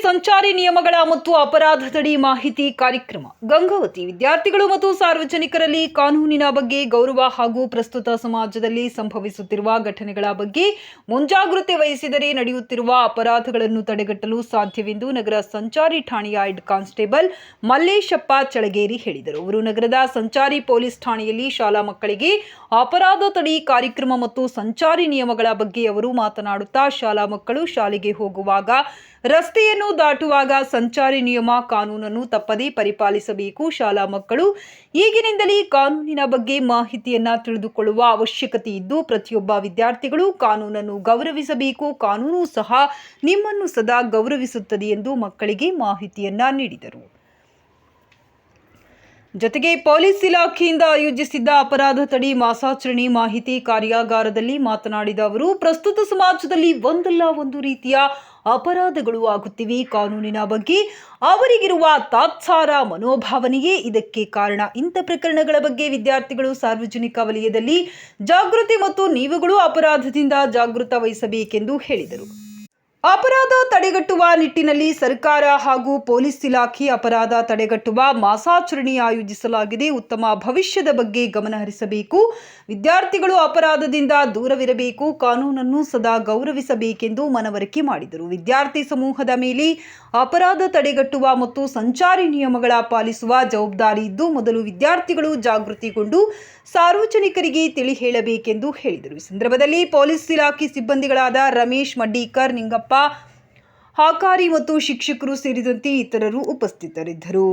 ಸಂಚಾರಿ ನಿಯಮಗಳ ಮತ್ತು ಅಪರಾಧ ತಡೆ ಮಾಹಿತಿ ಕಾರ್ಯಕ್ರಮ. ಗಂಗಾವತಿ ವಿದ್ಯಾರ್ಥಿಗಳು ಮತ್ತು ಸಾರ್ವಜನಿಕರಲ್ಲಿ ಕಾನೂನಿನ ಬಗ್ಗೆ ಗೌರವ ಹಾಗೂ ಪ್ರಸ್ತುತ ಸಮಾಜದಲ್ಲಿ ಸಂಭವಿಸುತ್ತಿರುವ ಘಟನೆಗಳ ಬಗ್ಗೆ ಮುಂಜಾಗ್ರತೆ ವಹಿಸಿದರೆ ನಡೆಯುತ್ತಿರುವ ಅಪರಾಧಗಳನ್ನು ತಡೆಗಟ್ಟಲು ಸಾಧ್ಯವೆಂದು ನಗರ ಸಂಚಾರಿ ಠಾಣೆಯ ಹೆಡ್ ಕಾನ್ಸ್ಟೇಬಲ್ ಮಲ್ಲೇಶಪ್ಪ ಚಳಗೇರಿ ಹೇಳಿದರು. ಅವರು ನಗರದ ಸಂಚಾರಿ ಪೊಲೀಸ್ ಠಾಣೆಯಲ್ಲಿ ಶಾಲಾ ಮಕ್ಕಳಿಗೆ ಅಪರಾಧ ತಡೆ ಕಾರ್ಯಕ್ರಮ ಮತ್ತು ಸಂಚಾರಿ ನಿಯಮಗಳ ಬಗ್ಗೆ ಅವರು ಮಾತನಾಡುತ್ತಾ, ಶಾಲಾ ಮಕ್ಕಳು ಶಾಲೆಗೆ ಹೋಗುವಾಗ, ರಸ್ತೆಯನ್ನು ದಾಟುವಾಗ ಸಂಚಾರಿ ನಿಯಮ ಕಾನೂನನ್ನು ತಪ್ಪದೇ ಪರಿಪಾಲಿಸಬೇಕು. ಶಾಲಾ ಮಕ್ಕಳು ಈಗಿನಿಂದಲೇ ಕಾನೂನಿನ ಬಗ್ಗೆ ಮಾಹಿತಿಯನ್ನ ತಿಳಿದುಕೊಳ್ಳುವ ಅವಶ್ಯಕತೆ ಇದ್ದು, ಪ್ರತಿಯೊಬ್ಬ ವಿದ್ಯಾರ್ಥಿಗಳು ಕಾನೂನನ್ನು ಗೌರವಿಸಬೇಕು. ಕಾನೂನು ಸಹ ನಿಮ್ಮನ್ನು ಸದಾ ಗೌರವಿಸುತ್ತದೆ ಎಂದು ಮಕ್ಕಳಿಗೆ ಮಾಹಿತಿಯನ್ನ ನೀಡಿದರು. ಜೊತೆಗೆ ಪೊಲೀಸ್ ಇಲಾಖೆಯಿಂದ ಆಯೋಜಿಸಿದ್ದ ಅಪರಾಧ ತಡೆ ಮಾಸಾಚರಣೆ ಮಾಹಿತಿ ಕಾರ್ಯಾಗಾರದಲ್ಲಿ ಮಾತನಾಡಿದ ಅವರು, ಪ್ರಸ್ತುತ ಸಮಾಜದಲ್ಲಿ ಒಂದಲ್ಲ ಒಂದು ರೀತಿಯ ಅಪರಾಧಗಳು ಆಗುತ್ತಿವೆ. ಕಾನೂನಿನ ಬಗ್ಗೆ ಅವರಿಗಿರುವ ತಾತ್ಸಾರ ಮನೋಭಾವನೆಯೇ ಇದಕ್ಕೆ ಕಾರಣ. ಇಂಥ ಪ್ರಕರಣಗಳ ಬಗ್ಗೆ ವಿದ್ಯಾರ್ಥಿಗಳು ಸಾರ್ವಜನಿಕ ವಲಯದಲ್ಲಿ ಜಾಗೃತಿ ಮತ್ತು ನೀವುಗಳು ಅಪರಾಧದಿಂದ ಜಾಗೃತ ವಹಿಸಬೇಕೆಂದು ಹೇಳಿದರು. ಅಪರಾಧ ತಡೆಗಟ್ಟುವ ನಿಟ್ಟಿನಲ್ಲಿ ಸರ್ಕಾರ ಹಾಗೂ ಪೊಲೀಸ್ ಇಲಾಖೆ ಅಪರಾಧ ತಡೆಗಟ್ಟುವ ಮಾಸಾಚರಣೆ ಆಯೋಜಿಸಲಾಗಿದೆ. ಉತ್ತಮ ಭವಿಷ್ಯದ ಬಗ್ಗೆ ಗಮನ ಹರಿಸಬೇಕು. ವಿದ್ಯಾರ್ಥಿಗಳು ಅಪರಾಧದಿಂದ ದೂರವಿರಬೇಕು. ಕಾನೂನನ್ನು ಸದಾ ಗೌರವಿಸಬೇಕೆಂದು ಮನವರಿಕೆ ಮಾಡಿದರು. ವಿದ್ಯಾರ್ಥಿ ಸಮೂಹದ ಮೇಲೆ ಅಪರಾಧ ತಡೆಗಟ್ಟುವ ಮತ್ತು ಸಂಚಾರಿ ನಿಯಮಗಳ ಪಾಲಿಸುವ ಜವಾಬ್ದಾರಿ ಇದ್ದು, ಮೊದಲು ವಿದ್ಯಾರ್ಥಿಗಳು ಜಾಗೃತಿಗೊಂಡು ಸಾರ್ವಜನಿಕರಿಗೆ ತಿಳಿ ಹೇಳಬೇಕೆಂದು ಹೇಳಿದರು. ಈ ಸಂದರ್ಭದಲ್ಲಿ ಪೊಲೀಸ್ ಇಲಾಖೆ ಸಿಬ್ಬಂದಿಗಳಾದ ರಮೇಶ್ ಮಡ್ಡಿಕರ್, ನಿಂಗಪ್ಪ ಹಾಕಾರಿ ಮತ್ತು ಶಿಕ್ಷಕರು ಸೇರಿದಂತೆ ಇತರರು ಉಪಸ್ಥಿತರಿದ್ದರು.